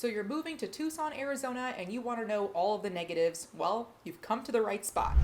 So you're moving to Tucson, Arizona, and you want to know all of the negatives. Well, you've come to the right spot.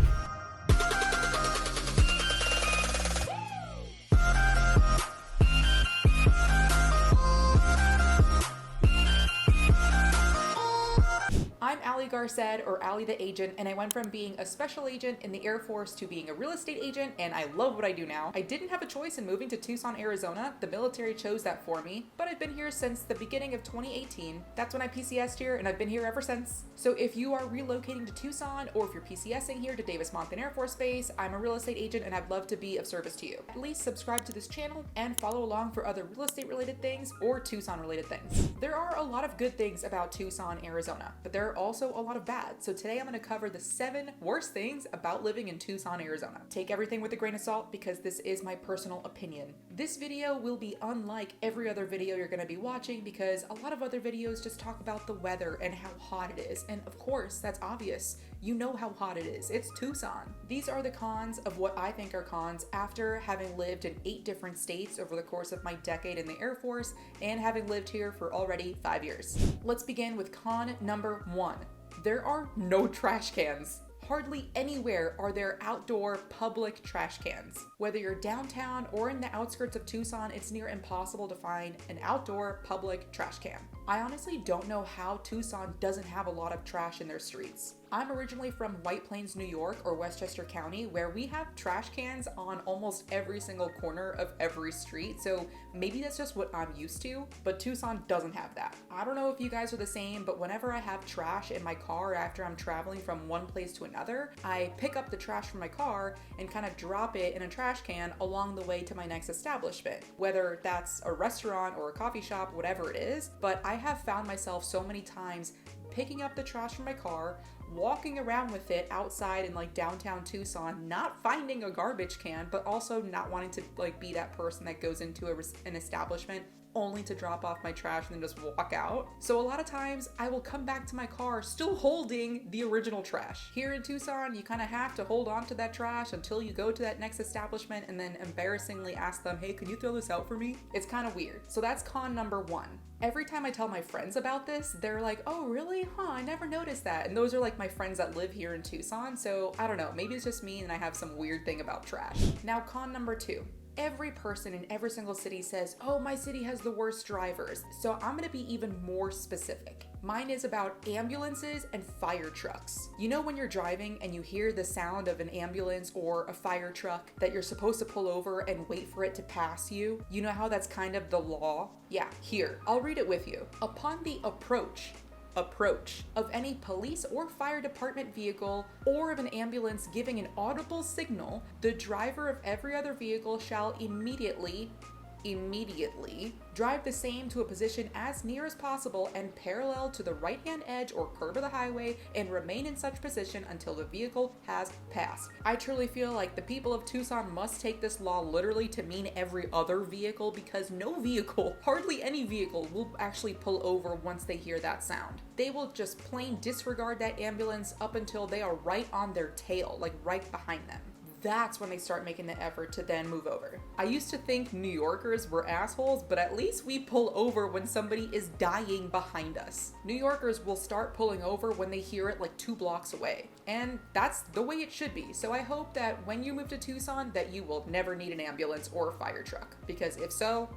I'm Allie Garced, or Allie the Agent, and I went from being a special agent in the Air Force to being a real estate agent, and I love what I do now. I didn't have a choice in moving to Tucson, Arizona. The military chose that for me, but I've been here since the beginning of 2018. That's when I PCS'd here, and I've been here ever since. So if you are relocating to Tucson, or if you're PCSing here to Davis-Monthan Air Force Base, I'm a real estate agent, and I'd love to be of service to you. At least subscribe to this channel and follow along for other real estate related things or Tucson related things. There are a lot of good things about Tucson, Arizona, but there are also a lot of bad. So today I'm going to cover the 7 worst things about living in Tucson, Arizona. Take everything with a grain of salt because this is my personal opinion. This video will be unlike every other video you're going to be watching because a lot of other videos just talk about the weather and how hot it is. And of course, that's obvious. You know how hot it is. It's Tucson. These are the cons of what I think are cons after having lived in 8 different states over the course of my decade in the Air Force and having lived here for already 5 years. Let's begin with con number 1. There are no trash cans. Hardly anywhere are there outdoor public trash cans. Whether you're downtown or in the outskirts of Tucson, it's near impossible to find an outdoor public trash can. I honestly don't know how Tucson doesn't have a lot of trash in their streets. I'm originally from White Plains, New York, or Westchester County, where we have trash cans on almost every single corner of every street, so maybe that's just what I'm used to, but Tucson doesn't have that. I don't know if you guys are the same, but whenever I have trash in my car after I'm traveling from one place to another, I pick up the trash from my car and kind of drop it in a trash can along the way to my next establishment, whether that's a restaurant or a coffee shop, whatever it is, but I have found myself so many times picking up the trash from my car, walking around with it outside in like downtown Tucson, not finding a garbage can, but also not wanting to like be that person that goes into an establishment only to drop off my trash and then just walk out. So a lot of times I will come back to my car still holding the original trash. Here in Tucson, you kind of have to hold on to that trash until you go to that next establishment and then embarrassingly ask them, hey, can you throw this out for me? It's kind of weird. So that's con number 1. Every time I tell my friends about this, they're like, oh, really? Huh, I never noticed that. And those are like my friends that live here in Tucson. So I don't know, maybe it's just me and I have some weird thing about trash. Now, con number 2. Every person in every single city says, oh, my city has the worst drivers. So I'm gonna be even more specific. Mine is about ambulances and fire trucks. You know when you're driving and you hear the sound of an ambulance or a fire truck that you're supposed to pull over and wait for it to pass you? You know how that's kind of the law? Yeah, here, I'll read it with you. Upon the approach of any police or fire department vehicle or of an ambulance giving an audible signal, the driver of every other vehicle shall immediately drive the same to a position as near as possible and parallel to the right-hand edge or curb of the highway and remain in such position until the vehicle has passed. I truly feel like the people of Tucson must take this law literally to mean every other vehicle because no vehicle, hardly any vehicle, will actually pull over once they hear that sound. They will just plain disregard that ambulance up until they are right on their tail, like right behind them. That's when they start making the effort to then move over. I used to think New Yorkers were assholes, but at least we pull over when somebody is dying behind us. New Yorkers will start pulling over when they hear it like 2 blocks away. And that's the way it should be. So I hope that when you move to Tucson that you will never need an ambulance or a fire truck, because if so,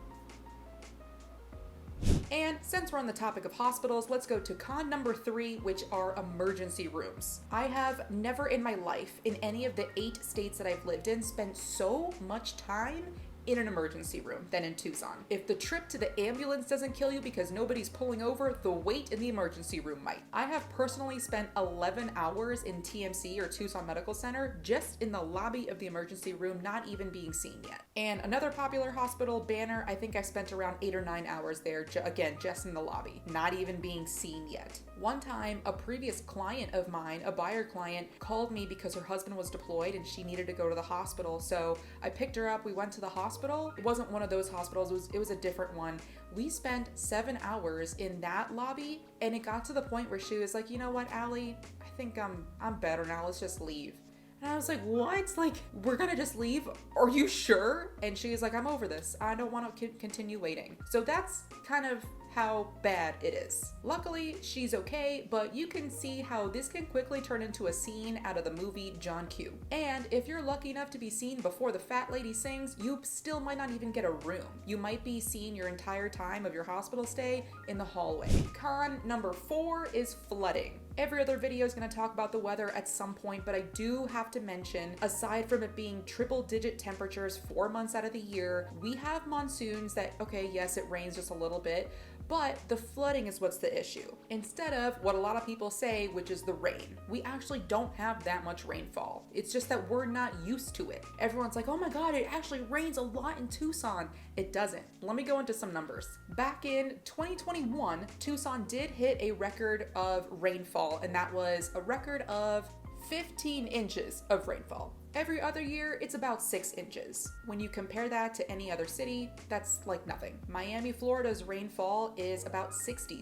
and since we're on the topic of hospitals, let's go to con number 3, which are emergency rooms. I have never in my life, in any of the 8 states that I've lived in, spent so much time in an emergency room than in Tucson. If the trip to the ambulance doesn't kill you because nobody's pulling over, the wait in the emergency room might. I have personally spent 11 hours in TMC or Tucson Medical Center just in the lobby of the emergency room, not even being seen yet. And another popular hospital, Banner, I think I spent around 8 or 9 hours there, again, just in the lobby, not even being seen yet. One time, a previous client of mine, a buyer client, called me because her husband was deployed and she needed to go to the hospital. So I picked her up, we went to the hospital. It wasn't one of those hospitals, it was a different one. We spent 7 hours in that lobby and it got to the point where she was like, you know what, Allie, I think I'm better now, let's just leave. And I was like, what? Like, we're gonna just leave? Are you sure? And she was like, I'm over this. I don't want to continue waiting. So that's kind of how bad it is. Luckily, she's okay, but you can see how this can quickly turn into a scene out of the movie John Q. And if you're lucky enough to be seen before the fat lady sings, you still might not even get a room. You might be seen your entire time of your hospital stay in the hallway. Con number 4 is flooding. Every other video is going to talk about the weather at some point, but I do have to mention, aside from it being triple-digit temperatures 4 months out of the year, we have monsoons that, okay, yes, it rains just a little bit, but the flooding is what's the issue. Instead of what a lot of people say, which is the rain. We actually don't have that much rainfall. It's just that we're not used to it. Everyone's like, oh my God, it actually rains a lot in Tucson. It doesn't. Let me go into some numbers. Back in 2021, Tucson did hit a record of rainfall, and that was a record of 15 inches of rainfall. Every other year, it's about 6 inches. When you compare that to any other city, that's like nothing. Miami, Florida's rainfall is about 60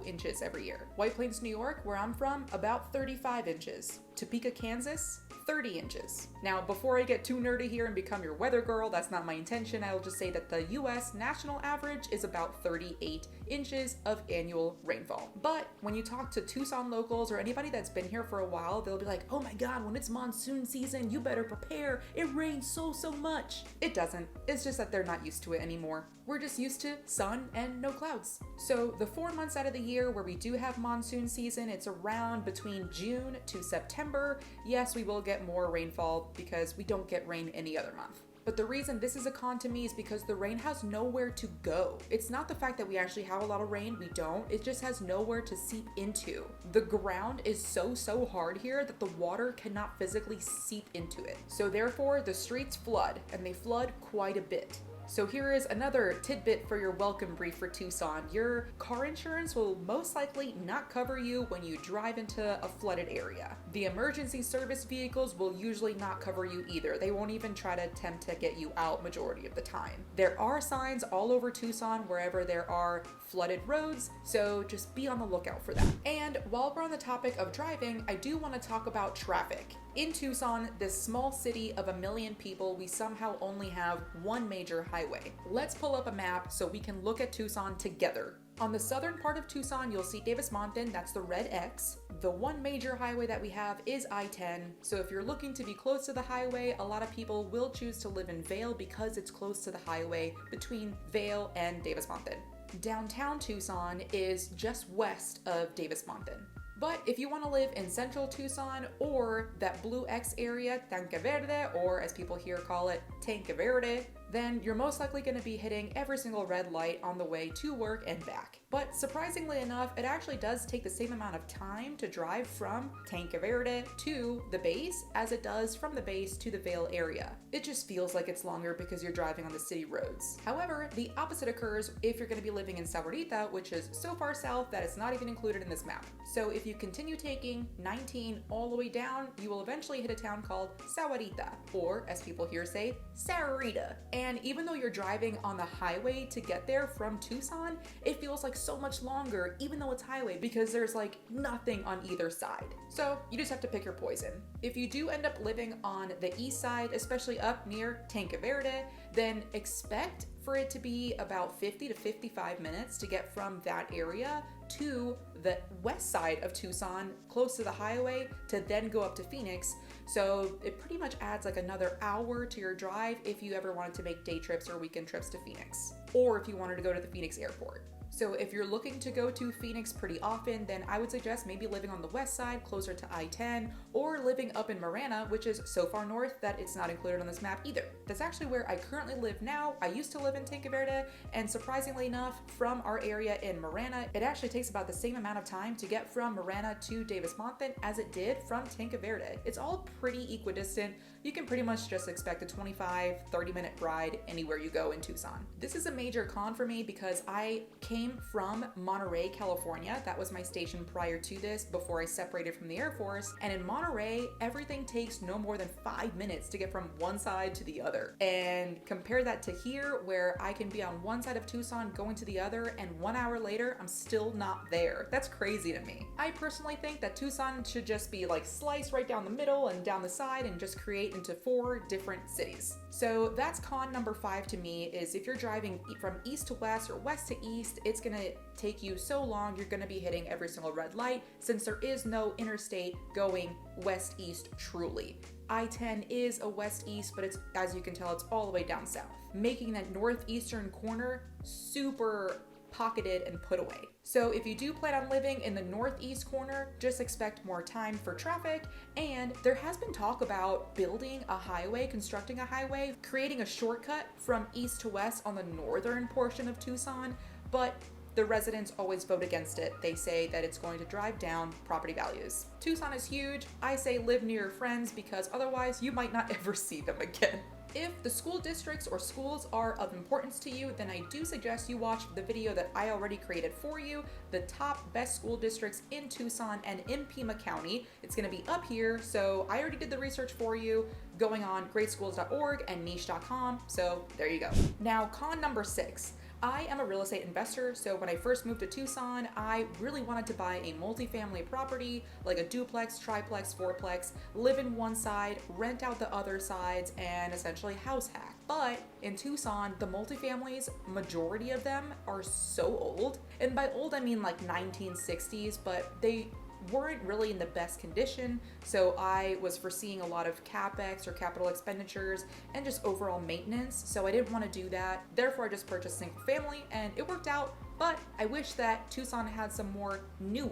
inches every year. White Plains, New York, where I'm from, about 35 inches. Topeka, Kansas, 30 inches. Now, before I get too nerdy here and become your weather girl, that's not my intention. I'll just say that the US national average is about 38 inches of annual rainfall. But when you talk to Tucson locals or anybody that's been here for a while, they'll be like, oh my God, when it's monsoon season, you better prepare. It rains so much. It doesn't. It's just that they're not used to it anymore. We're just used to sun and no clouds. So the 4 months out of the year where we do have monsoon season, it's around between June to September. Yes, we will get more rainfall because we don't get rain any other month. But the reason this is a con to me is because the rain has nowhere to go. It's not the fact that we actually have a lot of rain, we don't. It just has nowhere to seep into. The ground is so hard here that the water cannot physically seep into it. So therefore, the streets flood, and they flood quite a bit. So here is another tidbit for your welcome brief for Tucson. Your car insurance will most likely not cover you when you drive into a flooded area. The emergency service vehicles will usually not cover you either. They won't even try to attempt to get you out majority of the time. There are signs all over Tucson wherever there are flooded roads, so just be on the lookout for that. And while we're on the topic of driving, I do want to talk about traffic. In Tucson, this small city of 1 million people, we somehow only have one major highway. Let's pull up a map so we can look at Tucson together. On the southern part of Tucson, you'll see Davis-Monthan, that's the red X. The one major highway that we have is I-10. So if you're looking to be close to the highway, a lot of people will choose to live in Vail because it's close to the highway between Vail and Davis-Monthan. Downtown Tucson is just west of Davis-Monthan. But if you want to live in central Tucson or that blue X area, Tanque Verde, or as people here call it, Tanque Verde, then you're most likely going to be hitting every single red light on the way to work and back. But surprisingly enough, it actually does take the same amount of time to drive from Tanque Verde to the base as it does from the base to the Vail area. It just feels like it's longer because you're driving on the city roads. However, the opposite occurs if you're going to be living in Sahuarita, which is so far south that it's not even included in this map. So if you continue taking 19 all the way down, you will eventually hit a town called Sahuarita, or as people here say, Sahuarita. And even though you're driving on the highway to get there from Tucson, it feels like so much longer, even though it's highway, because there's like nothing on either side. So you just have to pick your poison. If you do end up living on the east side, especially up near Tanque Verde, then expect for it to be about 50 to 55 minutes to get from that area to the west side of Tucson, close to the highway, to then go up to Phoenix. So it pretty much adds like another hour to your drive if you ever wanted to make day trips or weekend trips to Phoenix, or if you wanted to go to the Phoenix airport. So if you're looking to go to Phoenix pretty often, then I would suggest maybe living on the west side, closer to I-10, or living up in Marana, which is so far north that it's not included on this map either. That's actually where I currently live now. I used to live in Tanque Verde, and surprisingly enough, from our area in Marana, it actually takes about the same amount of time to get from Marana to Davis-Monthan as it did from Tanque Verde. It's all pretty equidistant. You can pretty much just expect a 25-30 minute ride anywhere you go in Tucson. This is a major con for me because I came from Monterey, California. That was my station prior to this, before I separated from the Air Force. And in Monterey, everything takes no more than 5 minutes to get from one side to the other. And compare that to here, where I can be on one side of Tucson going to the other, and 1 hour later, I'm still not there. That's crazy to me. I personally think that Tucson should just be like sliced right down the middle and down the side and just create into 4 different cities. So that's con number 5 to me, is if you're driving from east to west or west to east, it's gonna take you so long, you're gonna be hitting every single red light since there is no interstate going west-east truly. I-10 is a west-east, but it's, as you can tell, it's all the way down south, making that northeastern corner super pocketed and put away. So if you do plan on living in the northeast corner, just expect more time for traffic. And there has been talk about building a highway, constructing a highway, creating a shortcut from east to west on the northern portion of Tucson, but the residents always vote against it. They say that it's going to drive down property values. Tucson is huge. I say live near your friends because otherwise you might not ever see them again. If the school districts or schools are of importance to you, then I do suggest you watch the video that I already created for you, the top best school districts in Tucson and in Pima County. It's gonna be up here, so I already did the research for you, going on greatschools.org and niche.com, so there you go. Now, con number 6. I am a real estate investor, so when I first moved to Tucson, I really wanted to buy a multifamily property, like a duplex, triplex, fourplex, live in one side, rent out the other sides, and essentially house hack. But in Tucson, the multifamilies, majority of them are so old. And by old, I mean like 1960s, but they weren't really in the best condition, so I was foreseeing a lot of capex or capital expenditures and just overall maintenance, so I didn't want to do that. Therefore, I just purchased single family and it worked out, but I wish that Tucson had some more new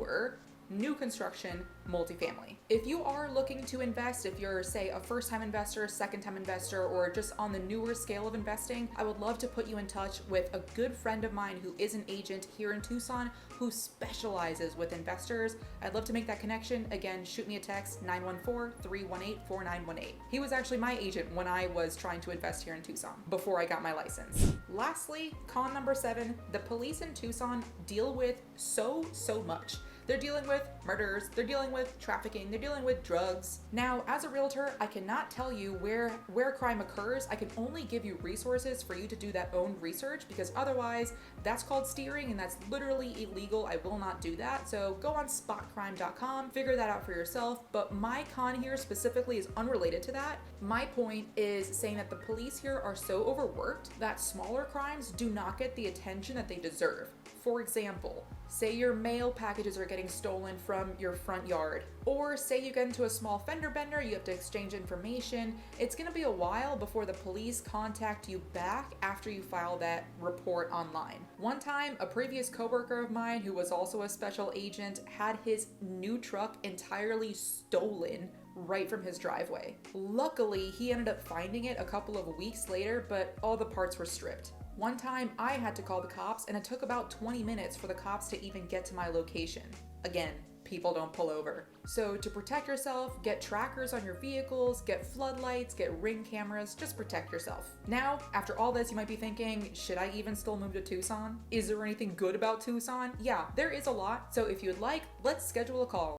construction multifamily. If you are looking to invest, if you're, say, a first-time investor, second-time investor, or just on the newer scale of investing, I would love to put you in touch with a good friend of mine who is an agent here in Tucson who specializes with investors. I'd love to make that connection. Again, shoot me a text, 914-318-4918. He was actually my agent when I was trying to invest here in Tucson before I got my license. Lastly, con number 7, the police in Tucson deal with so much. They're dealing with murders, they're dealing with trafficking, they're dealing with drugs. Now, as a realtor, I cannot tell you where crime occurs. I can only give you resources for you to do that own research, because otherwise that's called steering and that's literally illegal. I will not do that. So go on spotcrime.com, figure that out for yourself. But my con here specifically is unrelated to that. My point is saying that the police here are so overworked that smaller crimes do not get the attention that they deserve. For example, say your mail packages are getting stolen from your front yard, or say you get into a small fender bender, you have to exchange information. It's gonna be a while before the police contact you back after you file that report online. One time, a previous coworker of mine who was also a special agent had his new truck entirely stolen right from his driveway. Luckily, he ended up finding it a couple of weeks later, but all the parts were stripped. One time I had to call the cops and it took about 20 minutes for the cops to even get to my location. Again, people don't pull over. So to protect yourself, get trackers on your vehicles, get floodlights, get ring cameras, just protect yourself. Now, after all this, you might be thinking, should I even still move to Tucson? Is there anything good about Tucson? Yeah, there is a lot. So if you'd like, let's schedule a call.